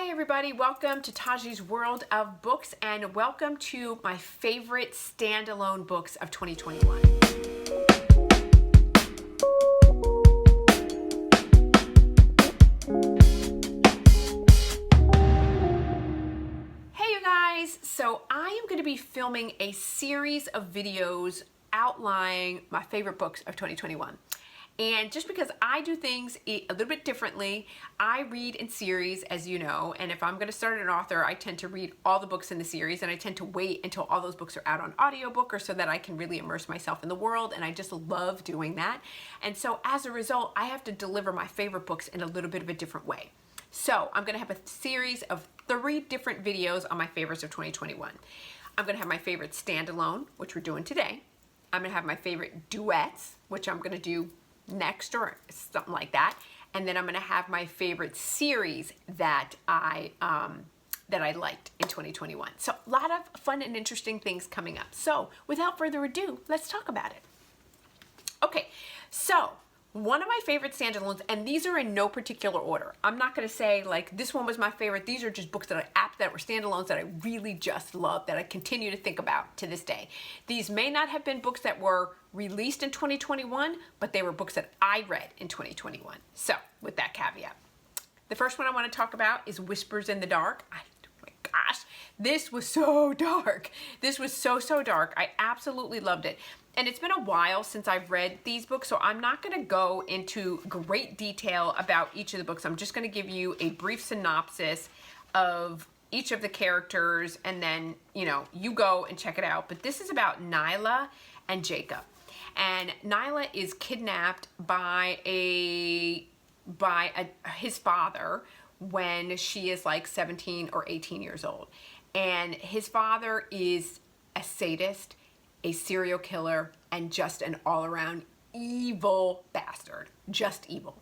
Hi everybody, welcome to Taji's World of Books and welcome to my favorite standalone books of 2021. Hey you guys, so I am going to be filming a series of videos outlining my favorite books of 2021. And just because I do things a little bit differently, I read in series, as you know, and if I'm going to start an author, I tend to read all the books in the series, and I tend to wait until all those books are out on audiobook or so that I can really immerse myself in the world, and I just love doing that. And so as a result, I have to deliver my favorite books in a little bit of a different way. So I'm going to have a series of 3 different videos on my favorites of 2021. I'm going to have my favorite standalone, which we're doing today. I'm going to have my favorite duets, which I'm going to do next or something like that, and then I'm going to have my favorite series that I liked in 2021. So a lot of fun and interesting things coming up. So without further ado, let's talk about it. Okay, so one of my favorite standalones, and these are in no particular order. I'm not going to say like this one was my favorite. These are just books that were standalones that I really just love, that I continue to think about to this day. These may not have been books that were released in 2021, but they were books that I read in 2021. So with that caveat, the first one I want to talk about is Whispers in the Dark. Oh my gosh, this was so dark. This was so dark. I absolutely loved it. And it's been a while since I've read these books, so I'm not going to go into great detail about each of the books. I'm just going to give you a brief synopsis of each of the characters, and then, you know, you go and check it out. But this is about Nyla and Jacob. And Nyla is kidnapped by his father when she is like 17 or 18 years old. And his father is a sadist, a serial killer, and just an all-around evil bastard. Just evil.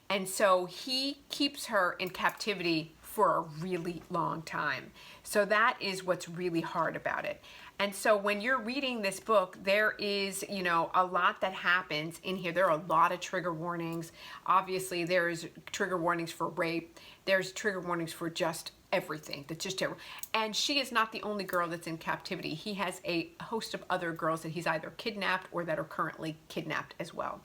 And so he keeps her in captivity for a really long time. So that is what's really hard about it. And so when you're reading this book, there is, you know, a lot that happens in here. There are a lot of trigger warnings. Obviously, there's trigger warnings for rape. There's trigger warnings for just everything. That's just terrible. And she is not the only girl that's in captivity. He has a host of other girls that he's either kidnapped or that are currently kidnapped as well.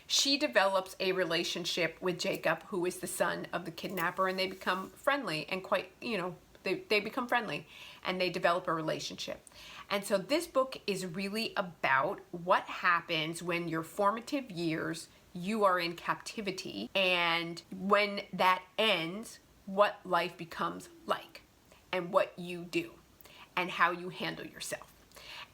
She develops a relationship with Jacob, who is the son of the kidnapper, and they become friendly and quite, you know, they become friendly and they develop a relationship. And so this book is really about what happens when your formative years, you are in captivity, and when that ends, what life becomes like and what you do and how you handle yourself.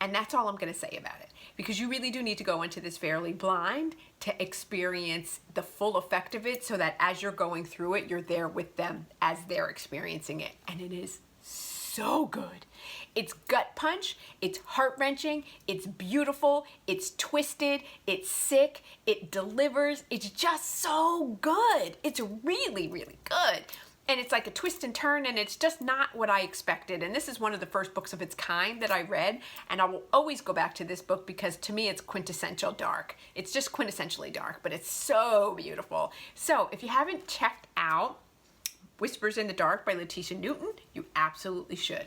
And that's all I'm going to say about it, because you really do need to go into this fairly blind to experience the full effect of it, so that as you're going through it, you're there with them as they're experiencing it. And it is so good. It's gut punch, it's heart-wrenching, it's beautiful, it's twisted, it's sick, it delivers. It's just so good. It's really, really good. And it's like a twist and turn, and it's just not what I expected. And this is one of the first books of its kind that I read, and I will always go back to this book because to me it's quintessential dark. It's just quintessentially dark, but it's so beautiful. So if you haven't checked out Whispers in the Dark by LeTeisha Newton, you absolutely should.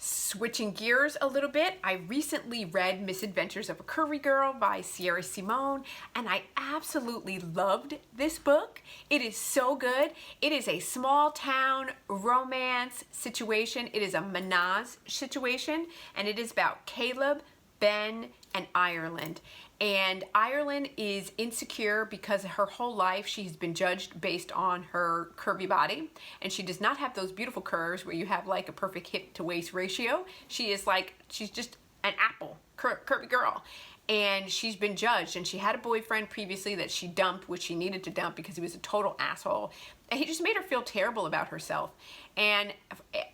Switching gears a little bit, I recently read Misadventures of a Curvy Girl by Simone, and I absolutely loved this book. It is so good. It is a small town romance situation. It is a menage situation, and it is about Caleb, Ben, and Ireland. And Ireland is insecure because her whole life she's been judged based on her curvy body. And she does not have those beautiful curves where you have like a perfect hip to waist ratio. She is like, she's just an apple, curvy girl. And she's been judged, and she had a boyfriend previously that she dumped, which she needed to dump because he was a total asshole. And he just made her feel terrible about herself. And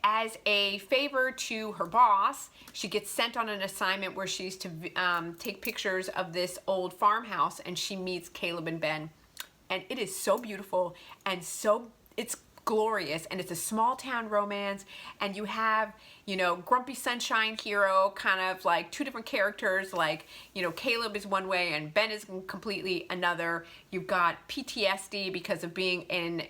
as a favor to her boss, she gets sent on an assignment where she's to take pictures of this old farmhouse, and she meets Caleb and Ben. And it is so beautiful, and so it's glorious, and it's a small town romance, and you have, you know, grumpy sunshine hero, kind of like two different characters, like, you know, Caleb is one way and Ben is completely another. You've got PTSD because of being in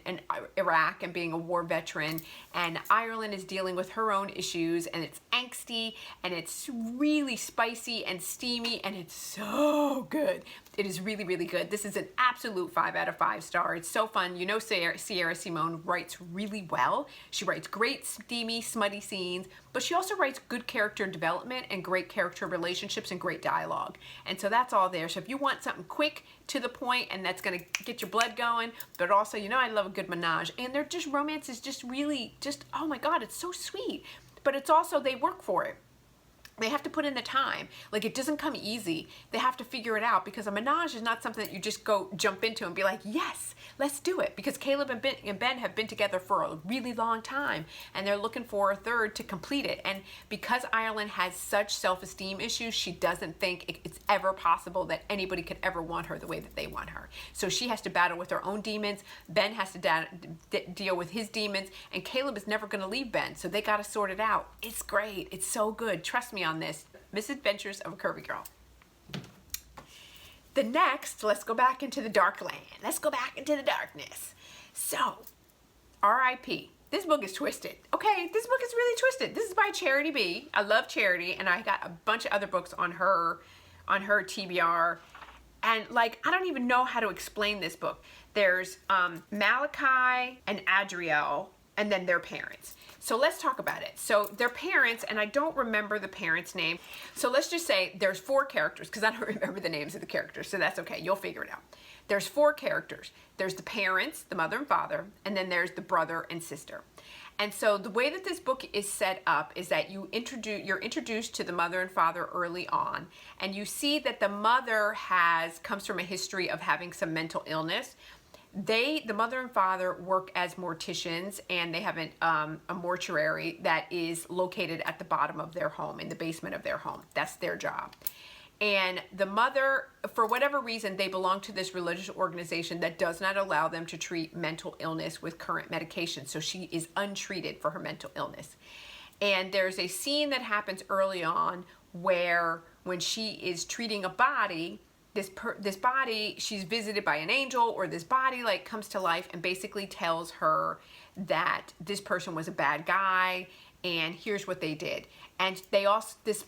Iraq and being a war veteran, and Ireland is dealing with her own issues, and it's angsty, and it's really spicy and steamy, and it's so good. It is really, really good. This is an absolute 5 out of 5 star. It's so fun. You know, Sierra Simone writes really well. She writes great, steamy, smutty scenes, but she also writes good character development and great character relationships and great dialogue. And so that's all there. So if you want something quick, to the point, and that's gonna get your blood going, but also, you know, I love a good menage. And they're just, romance is just really, just, oh my God, it's so sweet. But it's also, they work for it. They have to put in the time. Like, it doesn't come easy. They have to figure it out, because a menage is not something that you just go jump into and be like, yes, let's do it. Because Caleb and Ben have been together for a really long time, and they're looking for a third to complete it. And because Ireland has such self-esteem issues, she doesn't think it's ever possible that anybody could ever want her the way that they want her. So she has to battle with her own demons. Ben has to deal with his demons, and Caleb is never going to leave Ben. So they got to sort it out. It's great. It's so good. Trust me on this. Misadventures of a Curvy Girl. The next, let's go back into the dark land. Let's go back into the darkness. So, R.I.P. This book is twisted. Okay, this book is really twisted. This is by Charity B. I love Charity, and I got a bunch of other books on her TBR. And like, I don't even know how to explain this book. There's Malachi and Adriel, and then their parents. So let's talk about it. So their parents, and I don't remember the parents' name. So let's just say there's 4 characters, because I don't remember the names of the characters, so that's okay, you'll figure it out. There's 4 characters. There's the parents, the mother and father, and then there's the brother and sister. And so the way that this book is set up is that you're introduced to the mother and father early on, and you see that the mother comes from a history of having some mental illness. The mother and father work as morticians, and they have a mortuary that is located at the bottom of their home, in the basement of their home. That's their job. And the mother, for whatever reason, they belong to this religious organization that does not allow them to treat mental illness with current medication. So she is untreated for her mental illness. And there's a scene that happens early on where, when she is treating a body, this body, she's visited by an angel, or this body like comes to life and basically tells her that this person was a bad guy, and here's what they did. And this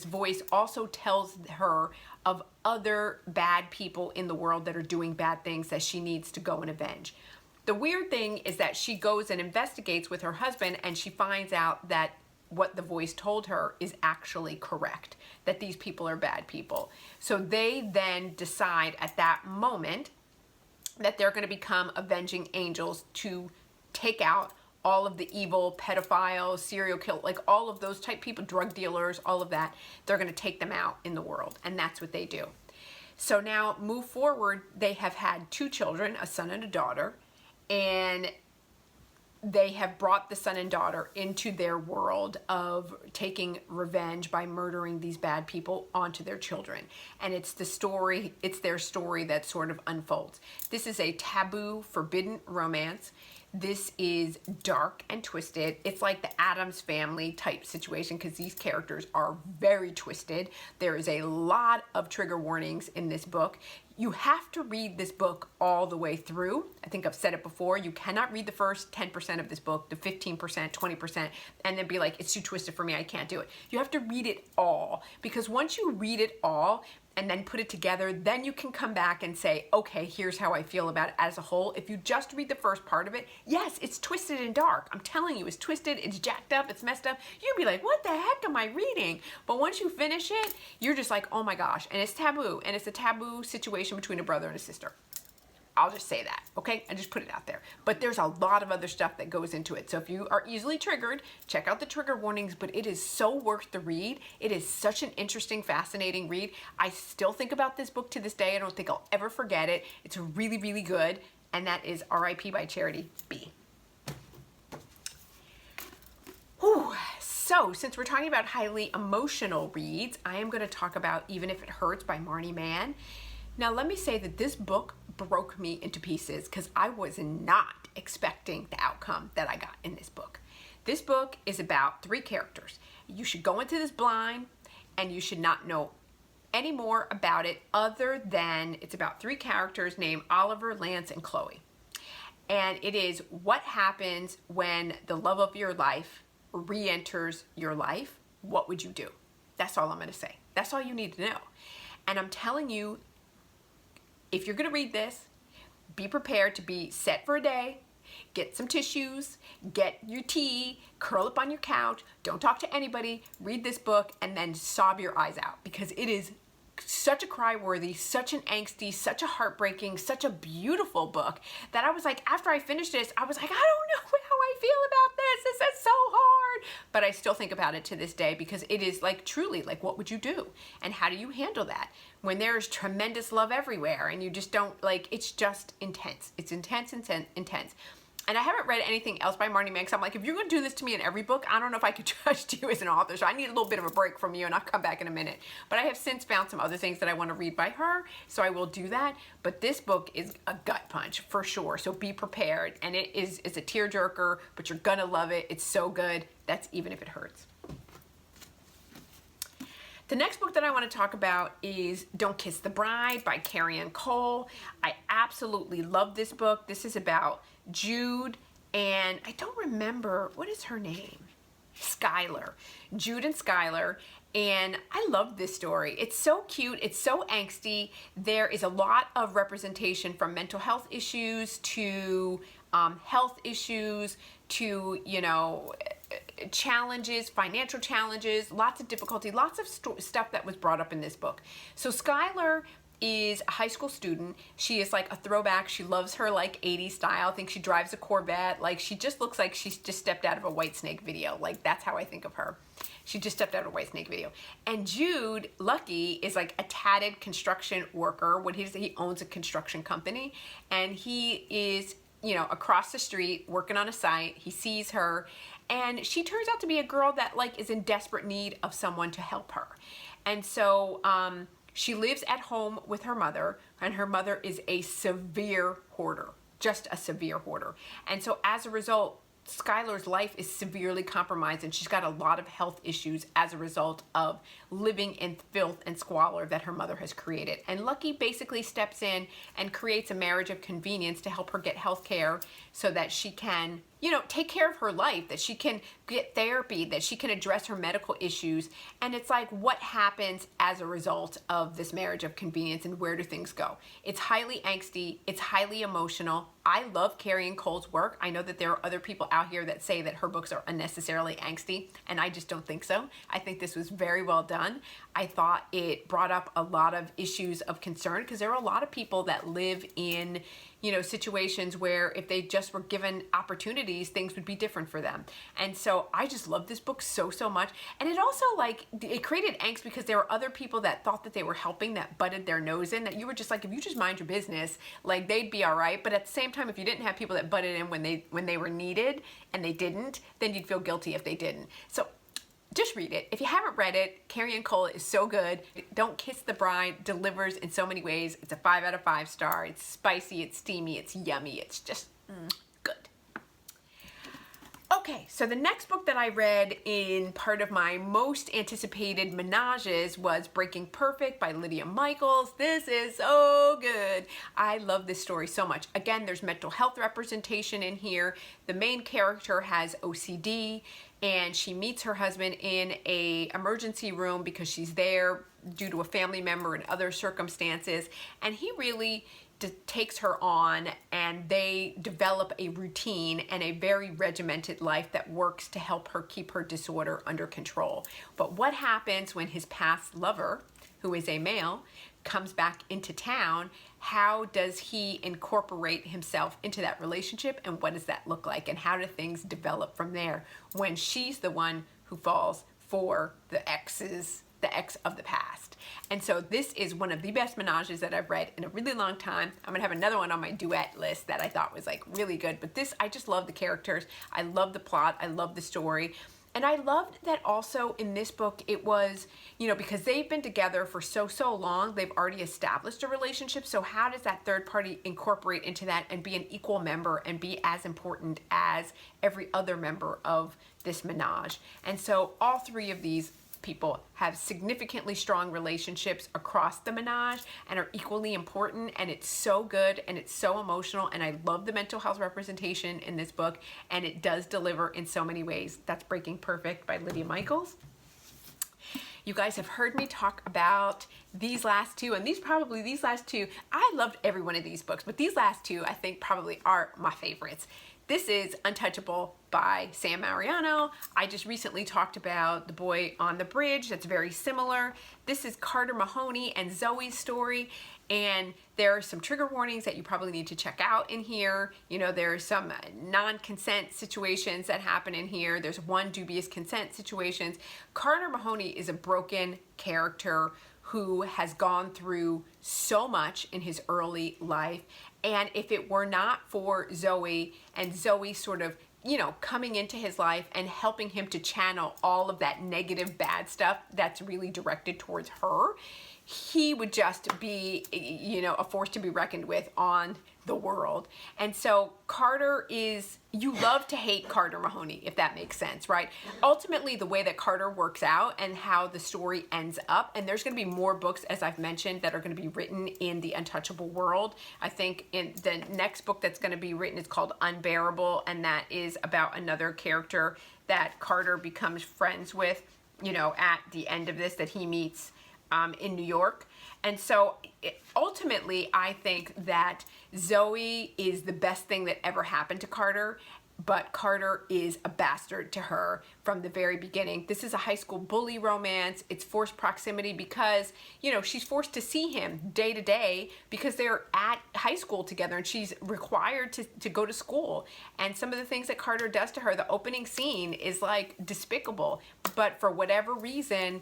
voice also tells her of other bad people in the world that are doing bad things that she needs to go and avenge. The weird thing is that she goes and investigates with her husband, and she finds out that what the voice told her is actually correct, that these people are bad people. So they then decide at that moment that they're going to become avenging angels to take out all of the evil pedophiles, serial killers, like all of those type people, drug dealers, all of that. They're going to take them out in the world, and that's what they do. So now, move forward, they have had 2 children, a son and a daughter, and they have brought the son and daughter into their world of taking revenge by murdering these bad people onto their children. And it's their story that sort of unfolds. This is a taboo, forbidden romance. This is dark and twisted. It's like the Addams Family type situation, because these characters are very twisted. There is a lot of trigger warnings in this book. You have to read this book all the way through. I think I've said it before. You cannot read the first 10% of this book, the 15%, 20%, and then be like, it's too twisted for me, I can't do it. You have to read it all, because once you read it all and then put it together, then you can come back and say, okay, here's how I feel about it as a whole. If you just read the first part of it, yes, it's twisted and dark. I'm telling you, it's twisted, it's jacked up, it's messed up. You'd be like, what the heck am I reading? But once you finish it, you're just like, oh my gosh. And it's taboo, and it's a taboo situation between a brother and a sister. I'll just say that, okay? I just put it out there. But there's a lot of other stuff that goes into it. So if you are easily triggered, check out the trigger warnings, but it is so worth the read. It is such an interesting, fascinating read. I still think about this book to this day. I don't think I'll ever forget it. It's really, really good. And that is R.I.P. by Charity B. Whew. So, since we're talking about highly emotional reads, I am going to talk about Even If It Hurts by Marni Mann. Now, let me say that this book broke me into pieces because I was not expecting the outcome that I got in this book. This book is about 3 characters. You should go into this blind and you should not know any more about it other than it's about 3 characters named Oliver, Lance, and Chloe. And it is what happens when the love of your life re-enters your life. What would you do? That's all I'm going to say. That's all you need to know. And I'm telling you, if you're going to read this, be prepared to be set for a day. Get some tissues, get your tea, curl up on your couch, don't talk to anybody, read this book, and then sob your eyes out, because it is such a cry-worthy, such an angsty, such a heartbreaking, such a beautiful book that I was like, after I finished this, I was like, I don't know how I feel about this. This is so hard. But I still think about it to this day because it is like truly like, what would you do? And how do you handle that when there's tremendous love everywhere and you just don't like, it's just intense. It's intense, intense. And I haven't read anything else by Marni Mann because I'm like, if you're going to do this to me in every book, I don't know if I could trust you as an author. So I need a little bit of a break from you, and I'll come back in a minute. But I have since found some other things that I want to read by her, so I will do that. But this book is a gut punch for sure. So be prepared. And it's a tearjerker, but you're going to love it. It's so good. That's even if it hurts. The next book that I want to talk about is Don't Kiss the Bride by Tillie Cole. I absolutely love this book. This is about Jude and I don't remember, what is her name? Skylar. Jude and Skylar. And I love this story. It's so cute. It's so angsty. There is a lot of representation from mental health issues to health issues to, you know, challenges, financial challenges, lots of difficulty, lots of stuff that was brought up in this book. So Skylar is a high school student. She is like a throwback. She loves her like 80s style. I think she drives a Corvette. Like she just looks like she's just stepped out of a Whitesnake video. Like that's how I think of her. She just stepped out of a Whitesnake video. And Jude, Lucky, is like a tatted construction worker. He owns a construction company, and he is, you know, across the street working on a site. He sees her, and she turns out to be a girl that like is in desperate need of someone to help her. And so she lives at home with her mother, and her mother is a severe hoarder, just a severe hoarder. And so as a result, Skylar's life is severely compromised, and she's got a lot of health issues as a result of living in filth and squalor that her mother has created. And Lucky basically steps in and creates a marriage of convenience to help her get health care so that she can, you know, take care of her life, that she can get therapy, that she can address her medical issues. And it's like, what happens as a result of this marriage of convenience, and where do things go? It's highly angsty. It's highly emotional. I love Tillie Cole's work. I know that there are other people out here that say that her books are unnecessarily angsty, and I just don't think so. I think this was very well done. I thought it brought up a lot of issues of concern, because there are a lot of people that live in, you know, situations where if they just were given opportunities, things would be different for them. And so I just love this book so, so much. And it also, like, it created angst because there were other people that thought that they were helping that butted their nose in, that you were just like, if you just mind your business, like, they'd be all right. But at the same time, if you didn't have people that butted in when they were needed and they didn't, then you'd feel guilty if they didn't. So just read it. If you haven't read it, Tillie Cole is so good. Don't Kiss the Bride delivers in so many ways. It's a 5 out of 5 star. It's spicy, it's steamy, it's yummy. It's just good. Okay, so the next book that I read in part of my most anticipated menages was Breaking Perfect by Lydia Michaels. This is so good. I love this story so much. Again, there's mental health representation in here. The main character has OCD, and she meets her husband in a emergency room because she's there due to a family member and other circumstances, and he really takes her on, and they develop a routine and a very regimented life that works to help her keep her disorder under control. But what happens when his past lover, who is a male, comes back into town? How does he incorporate himself into that relationship, and what does that look like, and how do things develop from there when she's the one who falls for the ex of the past? And so this is one of the best menages that I've read in a really long time. I'm gonna have another one on my duet list that I thought was like really good, but this, I just love the characters. I love the plot. I love the story. And I loved that also in this book, it was, you know, because they've been together for so long, they've already established a relationship. So how does that third party incorporate into that and be an equal member and be as important as every other member of this menage? And so all three of these people have significantly strong relationships across the menage and are equally important, and it's so good and it's so emotional, and I love the mental health representation in this book, and it does deliver in so many ways. That's Breaking Perfect by Lydia Michaels. You guys have heard me talk about these last two, and these last two, I loved every one of these books, but these last two I think probably are my favorites. This is Untouchable by Sam Mariano. I just recently talked about The Boy on the Bridge. That's very similar. This is Carter Mahoney and Zoe's story, and there are some trigger warnings that you probably need to check out in here. You know, there's some non-consent situations that happen in here. There's one dubious consent situations. Carter Mahoney is a broken character who has gone through so much in his early life. And if it were not for Zoe and Zoe sort of, you know, coming into his life and helping him to channel all of that negative, bad stuff that's really directed towards her, he would just be, you know, a force to be reckoned with on the world. And so Carter is, you love to hate Carter Mahoney, if that makes sense, right? Ultimately, the way that Carter works out and how the story ends up, and there's going to be more books, as I've mentioned, that are going to be written in the Untouchable world. I think in the next book that's going to be written is called Unbearable, and that is about another character that Carter becomes friends with, you know, at the end of this, that he meets in New York. And so ultimately, I think that Zoe is the best thing that ever happened to Carter, but Carter is a bastard to her from the very beginning. This is a high school bully romance. It's forced proximity because, you know, she's forced to see him day to day because they're at high school together and she's required to go to school. And some of the things that Carter does to her, the opening scene is like despicable, but for whatever reason,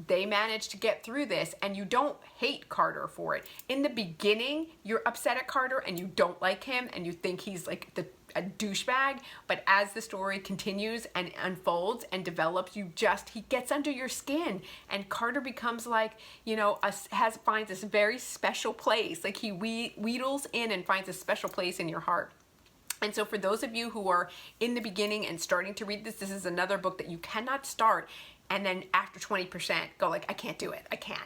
they managed to get through this, and you don't hate Carter for it. In the beginning, you're upset at Carter and you don't like him and you think he's like a douchebag, but as the story continues and unfolds and develops, he gets under your skin, and Carter becomes like, you know, finds this very special place. Like he wheedles in and finds a special place in your heart. And so for those of you who are in the beginning and starting to read this, this is another book that you cannot start and then after 20% go like, I can't do it, I can't.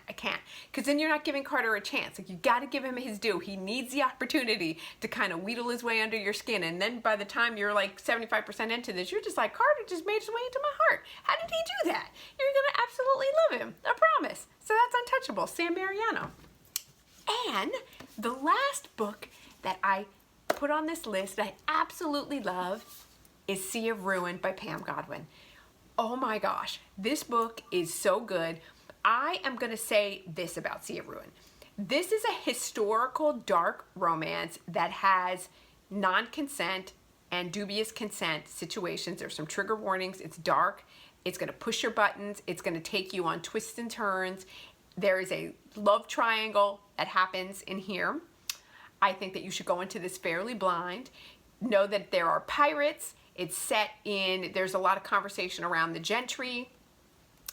Because then you're not giving Carter a chance. Like, you got to give him his due. He needs the opportunity to kind of wheedle his way under your skin. And then by the time you're like 75% into this, you're just like, Carter just made his way into my heart. How did he do that? You're going to absolutely love him. I promise. So that's Untouchable, Sam Mariano. And the last book that I put on this list that I absolutely love is Sea of Ruin by Pam Godwin. Oh my gosh, this book is so good. I am going to say this about Sea of Ruin. This is a historical dark romance that has non-consent and dubious consent situations. There's some trigger warnings. It's dark. It's going to push your buttons. It's going to take you on twists and turns. There is a love triangle that happens in here. I think that you should go into this fairly blind. Know that there are pirates. It's set in, there's a lot of conversation around the gentry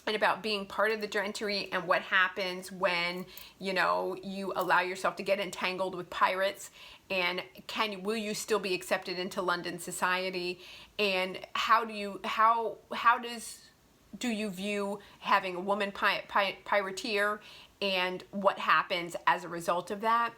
and about being part of the gentry and what happens when, you know, you allow yourself to get entangled with pirates, and will you still be accepted into London society, and how do you view having a woman pirateer and what happens as a result of that.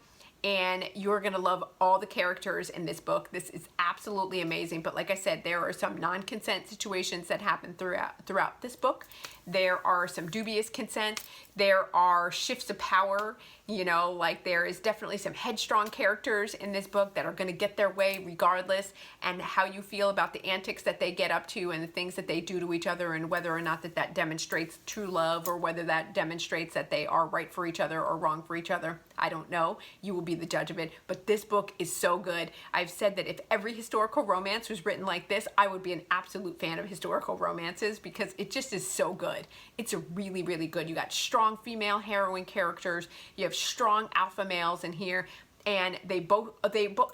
And you're going to love all the characters in this book. This is absolutely amazing. But like I said, there are some non-consent situations that happen throughout this book. There are some dubious consent. There are shifts of power. You know, like there is definitely some headstrong characters in this book that are going to get their way regardless, and how you feel about the antics that they get up to and the things that they do to each other, and whether or not that demonstrates true love, or whether that demonstrates that they are right for each other or wrong for each other. I don't know. You will be the judge of it. But this book is so good. I've said that if every historical romance was written like this, I would be an absolute fan of historical romances, because it just is so good. It's a really, really good. You got strong female heroine characters. You have strong alpha males in here. and they both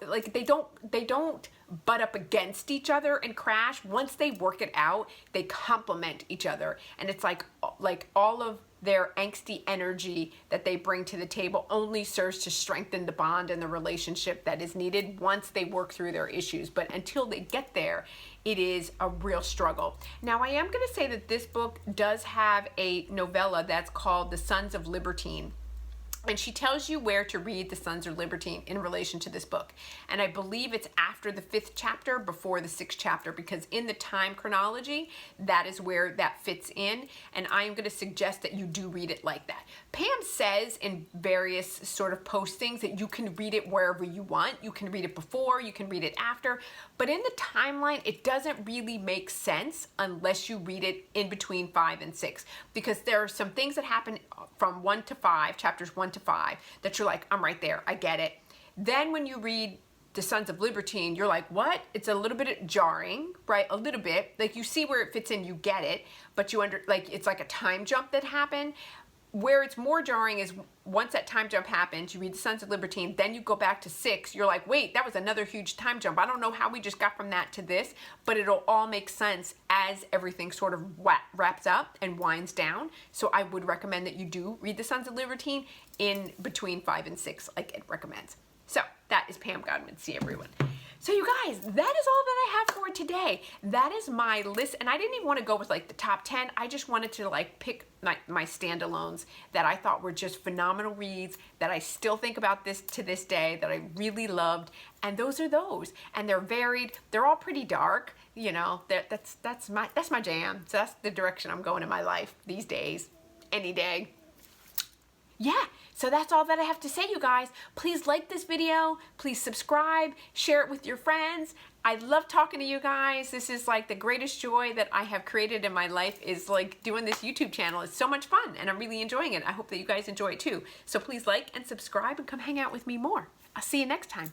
like they don't butt up against each other and crash. Once they work it out, they complement each other, and it's like all of their angsty energy that they bring to the table only serves to strengthen the bond and the relationship that is needed once they work through their issues. But until they get there, it is a real struggle. Now, I am going to say that this book does have a novella that's called The Sons of Libertine. And she tells you where to read The Sons of Libertine in relation to this book. And I believe it's after the 5th chapter, before the 6th chapter, because in the time chronology, that is where that fits in. And I am going to suggest that you do read it like that. Pam says in various sort of postings that you can read it wherever you want. You can read it before, you can read it after. But in the timeline, it doesn't really make sense unless you read it in between 5 and 6. Because there are some things that happen from 1 to 5, chapters 1 to 5, that you're like, I'm right there, I get it. Then when you read The Sons of Libertine, you're like, what? It's a little bit jarring, right? A little bit. Like, you see where it fits in, you get it, but it's like a time jump that happened. Where it's more jarring is once that time jump happens, you read The Sons of Libertine, then you go back to 6, you're like, wait, that was another huge time jump. I don't know how we just got from that to this, but it'll all make sense as everything sort of wraps up and winds down. So I would recommend that you do read The Sons of Libertine in between 5 and 6, like it recommends. So that is Pam Godwin. See everyone. So you guys, that is all that I have for today. That is my list, and I didn't even want to go with like the top 10. I just wanted to like pick my standalones that I thought were just phenomenal reads, that I still think about this to this day, that I really loved, and those are those. And they're varied. They're all pretty dark. You know, that's my jam. So that's the direction I'm going in my life these days, any day. Yeah, so that's all that I have to say, you guys. Please like this video, please subscribe, share it with your friends. I love talking to you guys. This is like the greatest joy that I have created in my life, is like doing this YouTube channel. It's so much fun and I'm really enjoying it. I hope that you guys enjoy it too. So please like and subscribe and come hang out with me more. I'll see you next time.